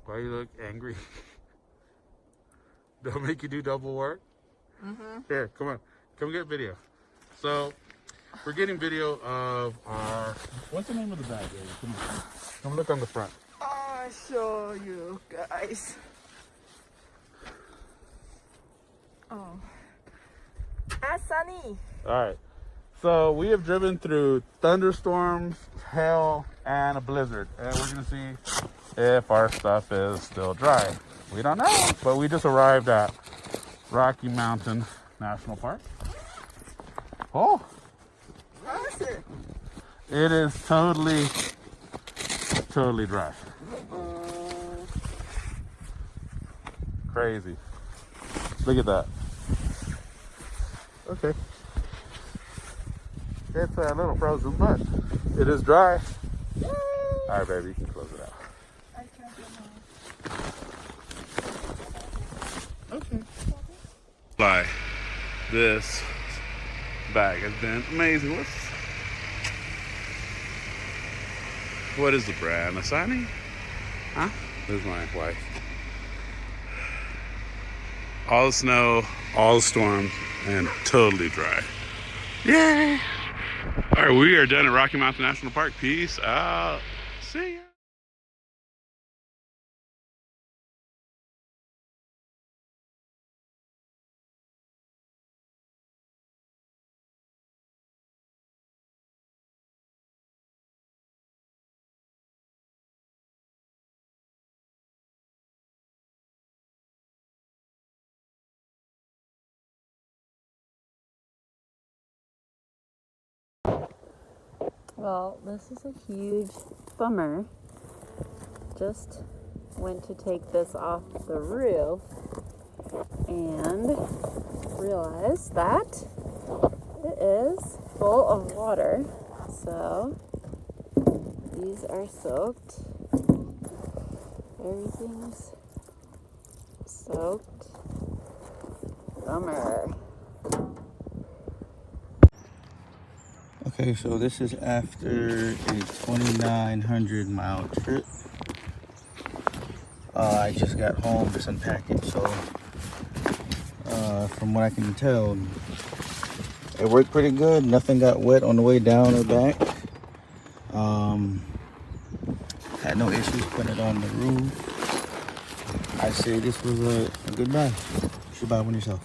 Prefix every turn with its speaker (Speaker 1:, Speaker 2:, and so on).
Speaker 1: Why you look angry? Don't make you do double work? Here, come on. Come get video. So, we're getting video of our... What's the name of the bag, baby? Come on. Come look on the front.
Speaker 2: I'll show you guys. Oh. Asani.
Speaker 1: Alright. So, we have driven through thunderstorms, hail, and a blizzard. And we're going to see if our stuff is still dry. We don't know, but we just arrived at Rocky Mountain National Park. Oh!
Speaker 2: How's it?
Speaker 1: It is totally dry. Crazy. Look at that. Okay. It's a little frozen, but it is dry. All right, baby, you can close it out.
Speaker 2: I can't get mine.
Speaker 1: Okay. Bye. This bag has been amazing. What is the brand? Asani? Huh? This is my wife. All the snow, all the storms, and totally dry. Yay! All right, we are done at Rocky Mountain National Park. Peace out. See ya.
Speaker 3: Well, this is a huge bummer. Just went to take this off the roof and realized that it is full of water. So these are soaked. Everything's soaked. Bummer.
Speaker 4: Okay, so this is after a 2,900 mile trip. I just got home, just unpacked it, so from what I can tell, it worked pretty good. Nothing got wet on the way down or back. Had no issues putting it on the roof. I say this was a good buy. You should buy one yourself.